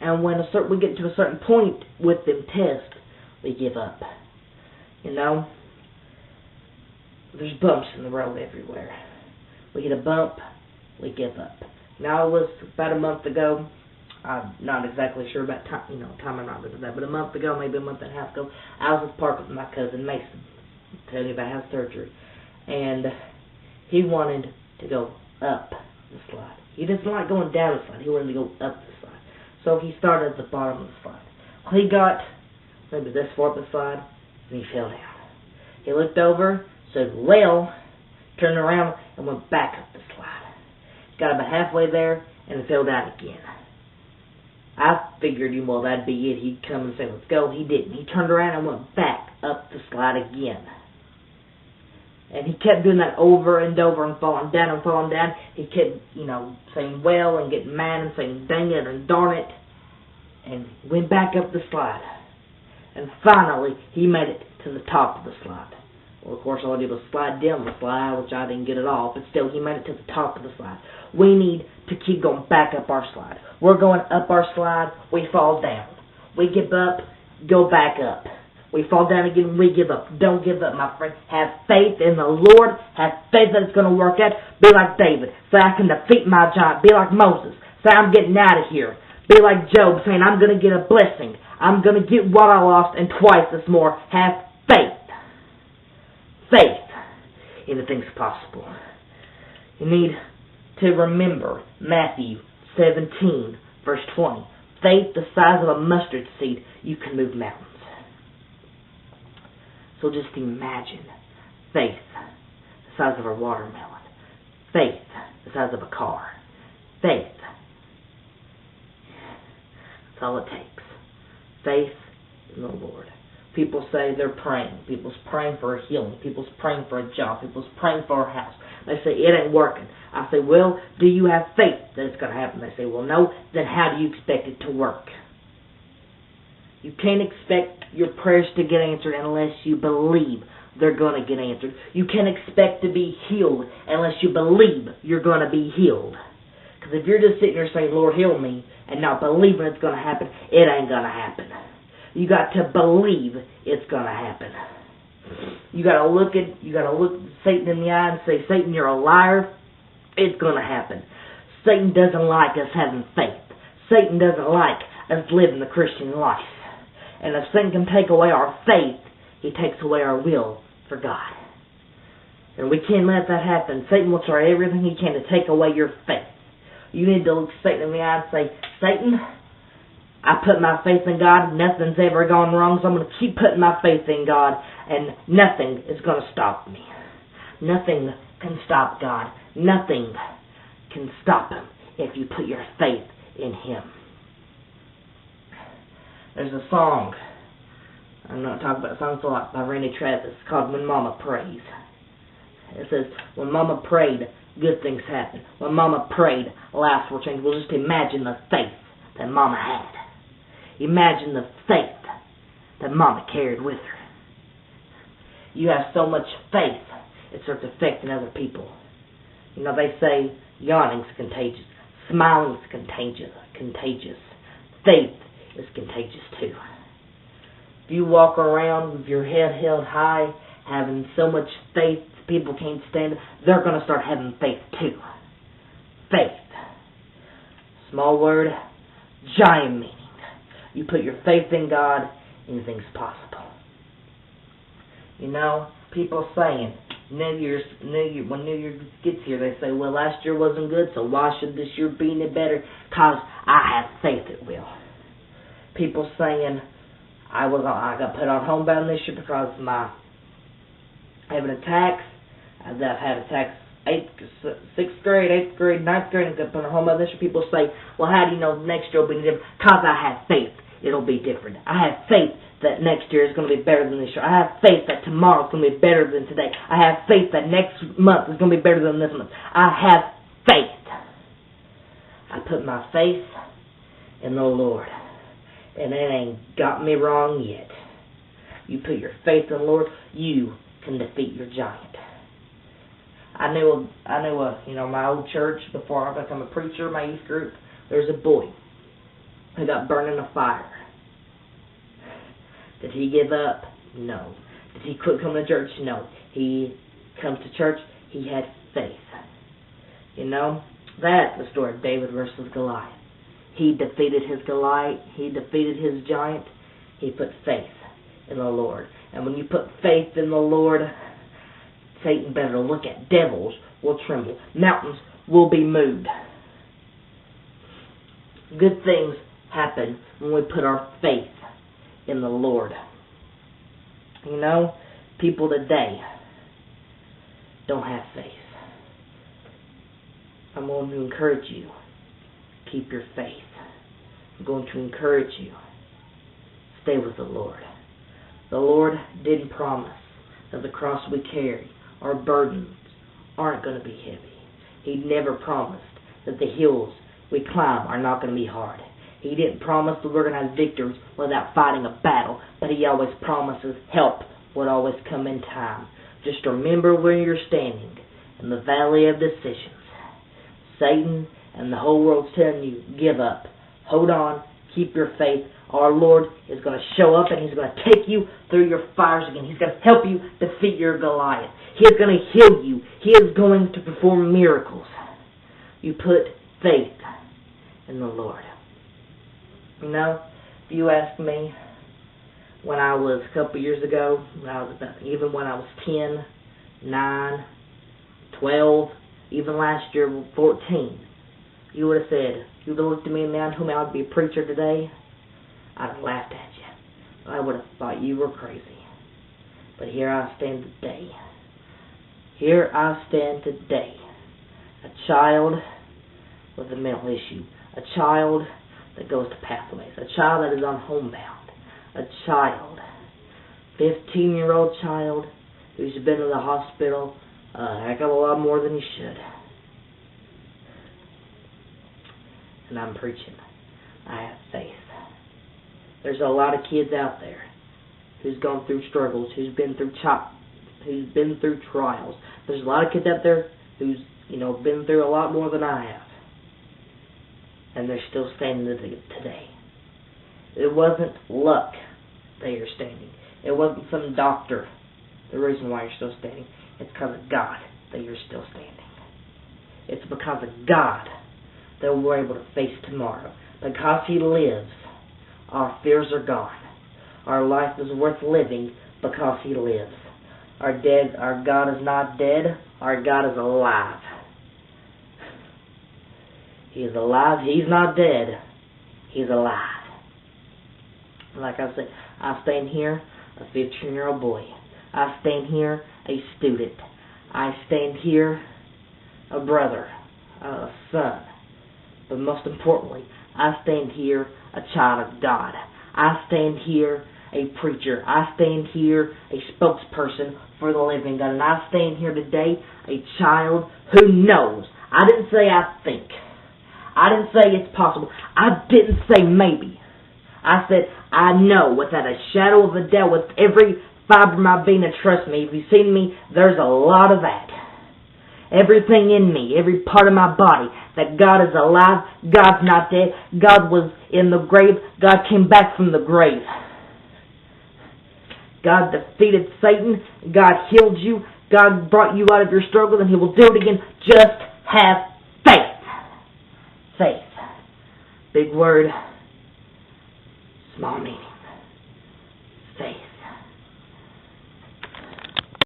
And when we get to a certain point with them tests, we give up. You know? There's bumps in the road everywhere. We hit a bump, we give up. Now it was about a month ago. I'm not exactly sure about time, time I'm not good at that, but a month ago, maybe a month and a half ago, I was at the park with my cousin Mason, telling you about his surgery, and he wanted to go up the slide. He doesn't like going down the slide. He wanted to go up the slide. So he started at the bottom of the slide. Well, he got maybe this far up the slide, and he fell down. He looked over, said, well, turned around, and went back up the slide. Got about halfway there, and fell down again. I figured, well, that'd be it. He'd come and say, let's go. He didn't. He turned around and went back up the slide again. And he kept doing that over and over and falling down and falling down. He kept, saying well and getting mad and saying dang it and darn it. And went back up the slide. And finally, he made it to the top of the slide. Well, of course, all I did was slide down the slide, which I didn't get at all. But still, he made it to the top of the slide. We need to keep going back up our slide. We're going up our slide, we fall down. We give up, go back up. We fall down again, we give up. Don't give up, my friend. Have faith in the Lord. Have faith that it's going to work out. Be like David. Say, I can defeat my giant. Be like Moses. Say, I'm getting out of here. Be like Job, saying, I'm going to get a blessing. I'm going to get what I lost and twice as more. Have faith. Faith in the things possible. You need to remember Matthew 17, verse 20. Faith the size of a mustard seed, you can move mountains. So just imagine faith the size of a watermelon. Faith the size of a car. Faith. That's all it takes. Faith in the Lord. People say they're praying. People's praying for a healing. People's praying for a job. People's praying for a house. They say, it ain't working. I say, well, do you have faith that it's going to happen? They say, well, no. Then how do you expect it to work? You can't expect your prayers to get answered unless you believe they're going to get answered. You can't expect to be healed unless you believe you're going to be healed. Because if you're just sitting there saying, Lord, heal me, and not believing it's going to happen, it ain't going to happen. You got to believe it's going to happen. You got to look Satan in the eye and say, Satan, you're a liar. It's going to happen. Satan doesn't like us having faith. Satan doesn't like us living the Christian life. And if Satan can take away our faith, he takes away our will for God. And we can't let that happen. Satan will try everything he can to take away your faith. You need to look Satan in the eye and say, Satan, I put my faith in God. Nothing's ever gone wrong, so I'm going to keep putting my faith in God, and nothing is going to stop me. Nothing can stop God. Nothing can stop Him if you put your faith in Him. There's a song, I'm not talking about songs a lot, by Randy Travis, called When Mama Prays. It says, when Mama prayed, good things happened. When Mama prayed, lives were changed. Well, just imagine the faith that Mama had. Imagine the faith that Mama carried with her. You have so much faith, it starts affecting other people. You know, they say yawning's contagious. Smiling's contagious. Faith is contagious too. If you walk around with your head held high, having so much faith people can't stand it, they're going to start having faith too. Faith. Small word, giant meaning. You put your faith in God, anything's possible. You know, people saying, when New Year gets here, they say, well, last year wasn't good, so why should this year be any better? Because I have faith it will. People saying, I got put on homebound this year because my having attacks. I've had attacks 6th grade, 8th grade, 9th grade, and got put on homebound this year. People say, well, how do you know next year will be different? Because I have faith it'll be different. I have faith that next year is going to be better than this year. I have faith that tomorrow is going to be better than today. I have faith that next month is going to be better than this month. I have faith. I put my faith in the Lord. And it ain't got me wrong yet. You put your faith in the Lord, you can defeat your giant. I knew my old church before I became a preacher, my youth group. There's a boy He got burned in a fire. Did he give up? No. Did he quit coming to church? No. He comes to church. He had faith. You know, that's the story of David versus Goliath. He defeated his Goliath. He defeated his giant. He put faith in the Lord. And when you put faith in the Lord, Satan better look at. Devils will tremble. Mountains will be moved. Good things happen when we put our faith in the Lord. You know, people today don't have faith. I'm going to encourage you. Keep your faith. I'm going to encourage you. Stay with the Lord. The Lord didn't promise that the cross we carry, our burdens, aren't going to be heavy. He never promised that the hills we climb are not going to be hard. He didn't promise that we're going to have victories without fighting a battle, but He always promises help would always come in time. Just remember where you're standing, in the valley of decisions. Satan and the whole world's telling you, give up. Hold on. Keep your faith. Our Lord is going to show up and He's going to take you through your fires again. He's going to help you defeat your Goliath. He is going to heal you. He is going to perform miracles. You put faith in the Lord. You know, if you ask me, when I was a couple years ago, even when I was 10, 9, 12, even last year, 14, you would have said, you would have looked at me and told me I would be a preacher today, I'd have laughed at you. I would have thought you were crazy. But here I stand today. Here I stand today. A child with a mental issue. A child that goes to pathways. A child that is on homebound. A child, 15-year-old child, who's been in the hospital a heck of a lot more than he should. And I'm preaching. I have faith. There's a lot of kids out there who's gone through struggles, who's been through trials. There's a lot of kids out there who's been through a lot more than I have, and they're still standing today. It wasn't luck that you're standing. It wasn't some doctor. The reason why you're still standing, it's because of God that you're still standing. It's because of God that we're able to face tomorrow. Because He lives, our fears are gone. Our life is worth living because He lives. Our God is not dead. Our God is alive. He is alive. He's not dead. He's alive. Like I said, I stand here, a 15-year-old boy. I stand here, a student. I stand here, a brother, a son. But most importantly, I stand here, a child of God. I stand here, a preacher. I stand here, a spokesperson for the living God. And I stand here today, a child who knows. I didn't say I think. I didn't say it's possible. I didn't say maybe. I said I know without a shadow of a doubt, with every fiber of my being, and trust me, if you've seen me, there's a lot of that. Everything in me, every part of my body, that God is alive, God's not dead, God was in the grave, God came back from the grave. God defeated Satan, God healed you, God brought you out of your struggle, and He will do it again. Just have faith. Faith. Big word, small meaning.